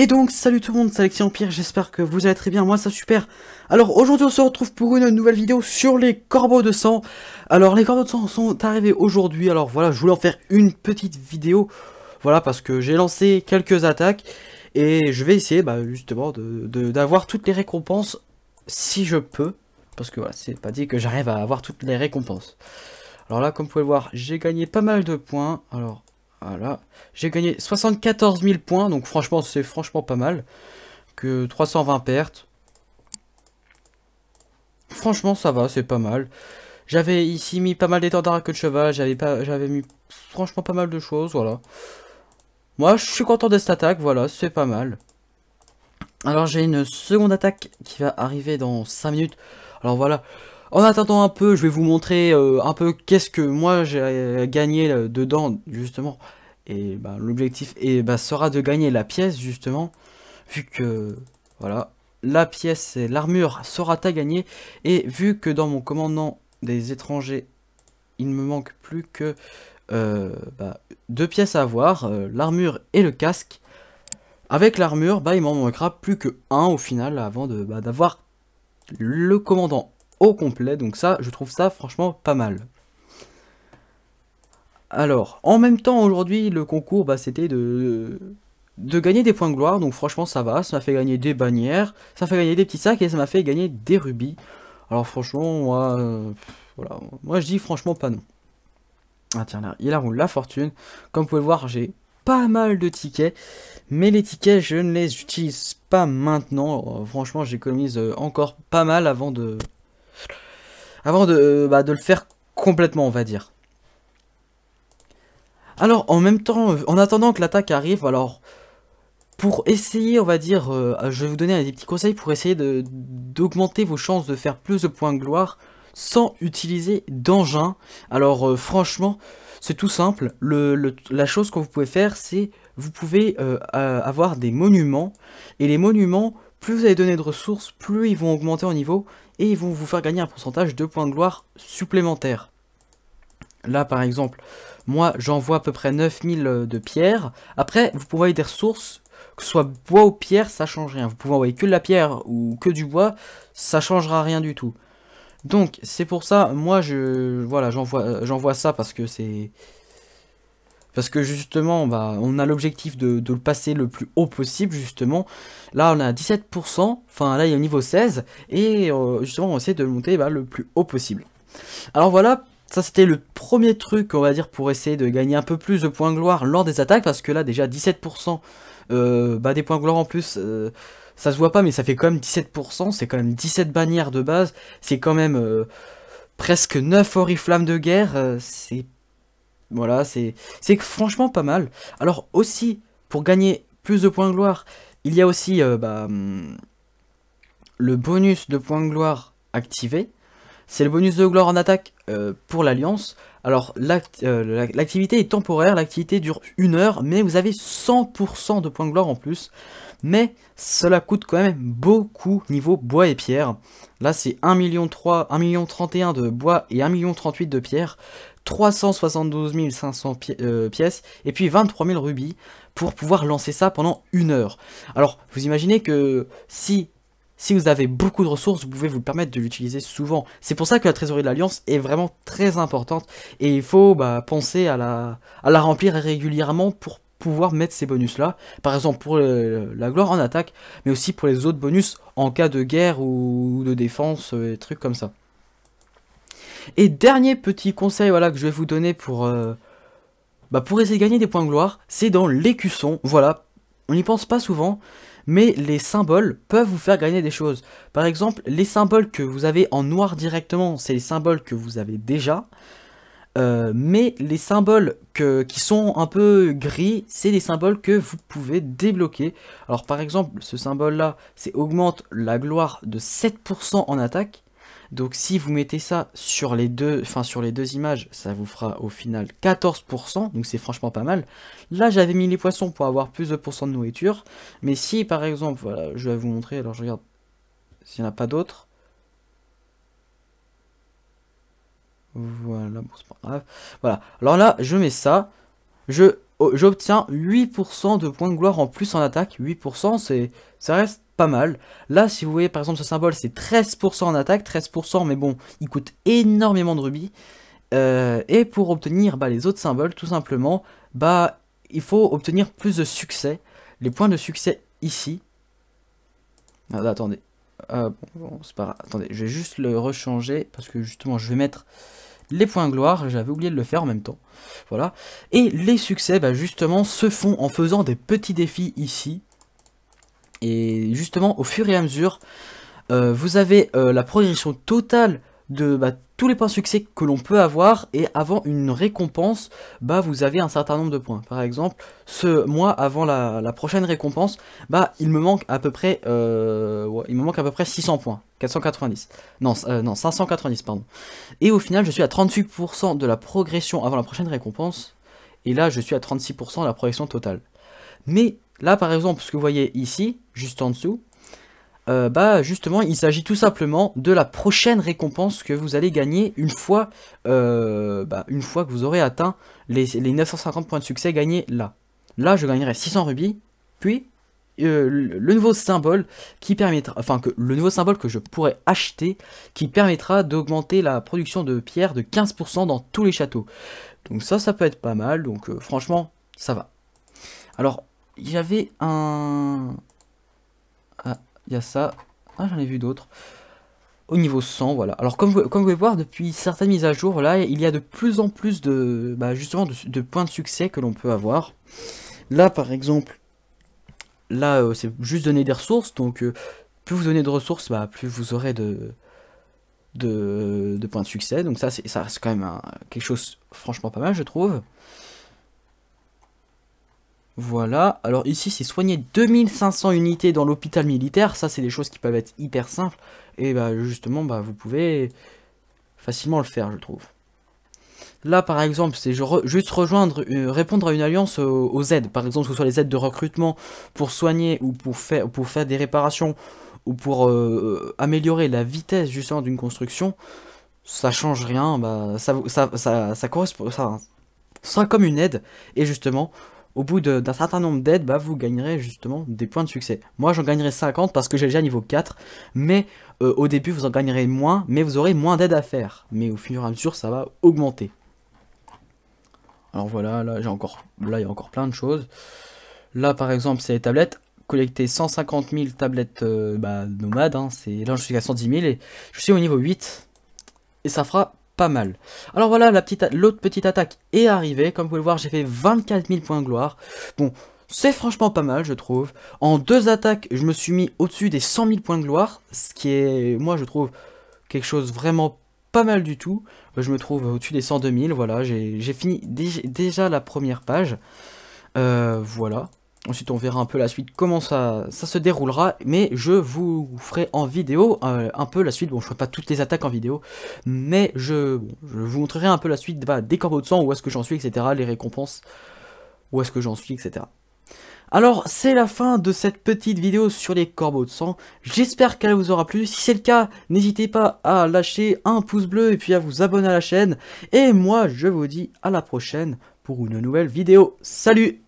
Et donc, salut tout le monde, c'est Alexis Empire, j'espère que vous allez très bien, moi ça super. Alors aujourd'hui on se retrouve pour une nouvelle vidéo sur les corbeaux de sang. Alors les corbeaux de sang sont arrivés aujourd'hui, alors voilà, je voulais en faire une petite vidéo. Voilà, parce que j'ai lancé quelques attaques et je vais essayer justement d'avoir toutes les récompenses si je peux. Parce que voilà, c'est pas dit que j'arrive à avoir toutes les récompenses. Alors là, comme vous pouvez le voir, j'ai gagné pas mal de points, alors... Voilà, j'ai gagné 74 000 points, donc franchement c'est franchement pas mal. Que 320 pertes. Franchement ça va, c'est pas mal. J'avais ici mis pas mal d'étendards à queue de cheval, j'avais mis franchement pas mal de choses, voilà. Moi je suis content de cette attaque, voilà, c'est pas mal. Alors j'ai une seconde attaque qui va arriver dans 5 minutes. Alors voilà, en attendant un peu, je vais vous montrer un peu qu'est-ce que moi j'ai gagné dedans, justement. Et l'objectif sera de gagner la pièce, justement. Vu que, voilà, la pièce et l'armure sera à gagner. Et vu que dans mon commandant des étrangers, il me manque plus que 2 pièces à avoir, l'armure et le casque. Avec l'armure, il m'en manquera plus que 1 au final avant d'avoir le commandant au complet. Donc ça, je trouve ça franchement pas mal. Alors, en même temps, aujourd'hui, le concours, c'était de gagner des points de gloire. Donc franchement, ça va. Ça m'a fait gagner des bannières, ça m'a fait gagner des petits sacs et ça m'a fait gagner des rubis. Alors franchement, moi, voilà, moi je dis franchement pas non. Ah tiens, là, il a roule la fortune. Comme vous pouvez le voir, j'ai pas mal de tickets. Mais les tickets, je ne les utilise pas maintenant. Franchement, j'économise encore pas mal avant de le faire complètement, on va dire. Alors, en même temps, en attendant que l'attaque arrive, alors, pour essayer, on va dire, je vais vous donner des petits conseils pour essayer d'augmenter vos chances de faire plus de points de gloire sans utiliser d'engin. Alors, franchement, c'est tout simple. La chose que vous pouvez faire, c'est, vous pouvez avoir des monuments. Et les monuments, plus vous allez donner de ressources, plus ils vont augmenter en niveau. Et ils vont vous faire gagner un pourcentage de points de gloire supplémentaires. Là, par exemple, moi, j'envoie à peu près 9000 de pierres. Après, vous pouvez envoyer des ressources, que ce soit bois ou pierre, ça change rien. Vous pouvez envoyer que de la pierre ou que du bois, ça changera rien du tout. Donc, c'est pour ça, moi, voilà, j'envoie ça parce que c'est... Parce que justement, on a l'objectif de le passer le plus haut possible, justement. Là, on a 17%, enfin, là, il y a le niveau 16, et justement, on essaie de le monter le plus haut possible. Alors voilà, ça c'était le premier truc, on va dire, pour essayer de gagner un peu plus de points de gloire lors des attaques, parce que là, déjà, 17%, des points de gloire en plus, ça se voit pas, mais ça fait quand même 17%, c'est quand même 17 bannières de base, c'est quand même presque 9 oriflammes de guerre, c'est... Voilà, c'est franchement pas mal. Alors aussi, pour gagner plus de points de gloire, il y a aussi le bonus de points de gloire activé. C'est le bonus de gloire en attaque pour l'Alliance. Alors, l'activité est temporaire, l'activité dure 1 heure, mais vous avez 100% de points de gloire en plus. Mais cela coûte quand même beaucoup niveau bois et pierre. Là, c'est 1,31 million de bois et 1,38 million de pierre. 372 500 pièces et puis 23 000 rubis pour pouvoir lancer ça pendant 1 heure. Alors, vous imaginez que si vous avez beaucoup de ressources, vous pouvez vous permettre de l'utiliser souvent. C'est pour ça que la trésorerie de l'Alliance est vraiment très importante. Et il faut penser à la remplir régulièrement pour pouvoir mettre ces bonus-là. Par exemple pour la gloire en attaque, mais aussi pour les autres bonus en cas de guerre ou de défense, des trucs comme ça. Et dernier petit conseil que je vais vous donner pour essayer de gagner des points de gloire, c'est dans l'écusson. Voilà, on n'y pense pas souvent, mais les symboles peuvent vous faire gagner des choses. Par exemple, les symboles que vous avez en noir directement, c'est les symboles que vous avez déjà. Mais les symboles qui sont un peu gris, c'est des symboles que vous pouvez débloquer. Alors par exemple, ce symbole-là, c'est augmente la gloire de 7% en attaque. Donc si vous mettez ça sur les deux images, ça vous fera au final 14%, donc c'est franchement pas mal. Là j'avais mis les poissons pour avoir plus de pourcents de nourriture, mais si par exemple, voilà, je vais vous montrer, alors je regarde s'il n'y en a pas d'autres. Voilà, bon c'est pas grave. Voilà, alors là je mets ça, je j'obtiens 8% de points de gloire en plus en attaque. 8%, ça reste pas mal. Là, si vous voyez par exemple ce symbole, c'est 13% en attaque, 13%, mais bon, il coûte énormément de rubis. Et pour obtenir les autres symboles, tout simplement, il faut obtenir plus de succès. Les points de succès ici. Ah, attendez. Bon, c'est pas grave. Attendez, je vais juste le rechanger parce que justement, je vais mettre les points de gloire. J'avais oublié de le faire en même temps. Voilà. Et les succès, justement, se font en faisant des petits défis ici. Et justement, au fur et à mesure, vous avez la progression totale de tous les points de succès que l'on peut avoir, et avant une récompense, vous avez un certain nombre de points. Par exemple, ce mois avant la prochaine récompense, il me manque à peu près 600 points, 490. Non, 590 pardon. Et au final, je suis à 38% de la progression avant la prochaine récompense, et là, je suis à 36% de la progression totale. Mais là, par exemple, ce que vous voyez ici, juste en dessous, justement, il s'agit tout simplement de la prochaine récompense que vous allez gagner une fois que vous aurez atteint les 950 points de succès gagnés là. Là, je gagnerai 600 rubis, puis le nouveau symbole qui permettra, le nouveau symbole que je pourrais acheter, qui permettra d'augmenter la production de pierres de 15% dans tous les châteaux. Donc ça peut être pas mal, donc franchement, ça va. Alors, il y avait un... Il y a ça. Ah, j'en ai vu d'autres. Au niveau 100, voilà. Alors, comme vous pouvez voir, depuis certaines mises à jour, là, il y a de plus en plus de, justement, de points de succès que l'on peut avoir. Là, par exemple, là, c'est juste donner des ressources. Donc, plus vous donnez de ressources, plus vous aurez de points de succès. Donc, ça reste quand même quelque chose, franchement, pas mal, je trouve. Voilà, alors ici c'est soigner 2500 unités dans l'hôpital militaire, ça c'est des choses qui peuvent être hyper simples, et justement vous pouvez facilement le faire, je trouve. Là par exemple c'est juste rejoindre, répondre à une alliance aux aides, par exemple que ce soit les aides de recrutement pour soigner ou pour faire des réparations, ou pour améliorer la vitesse justement d'une construction, ça change rien, ça correspond, ça sera comme une aide, et justement... Au bout d'un certain nombre d'aides, vous gagnerez justement des points de succès. Moi, j'en gagnerai 50 parce que j'ai déjà niveau 4. Mais au début, vous en gagnerez moins, mais vous aurez moins d'aides à faire. Mais au fur et à mesure, ça va augmenter. Alors voilà, là, il y a encore plein de choses. Là, par exemple, c'est les tablettes. Collecter 150 000 tablettes nomades. Là, je suis à 110 000 et je suis au niveau 8. Et ça fera... pas mal. Alors voilà, l'autre petite attaque est arrivée. Comme vous pouvez le voir, j'ai fait 24 000 points de gloire. Bon, c'est franchement pas mal, je trouve. En 2 attaques, je me suis mis au-dessus des 100 000 points de gloire. Ce qui est, moi, je trouve quelque chose vraiment pas mal du tout. Je me trouve au-dessus des 102 000. Voilà, j'ai fini déjà la première page. Voilà. Ensuite, on verra un peu la suite, comment ça se déroulera. Mais je vous ferai en vidéo un peu la suite. Bon, je ne ferai pas toutes les attaques en vidéo. Mais je vous montrerai un peu la suite des corbeaux de sang, où est-ce que j'en suis, etc. Les récompenses, où est-ce que j'en suis, etc. Alors, c'est la fin de cette petite vidéo sur les corbeaux de sang. J'espère qu'elle vous aura plu. Si c'est le cas, n'hésitez pas à lâcher un pouce bleu et puis à vous abonner à la chaîne. Et moi, je vous dis à la prochaine pour une nouvelle vidéo. Salut!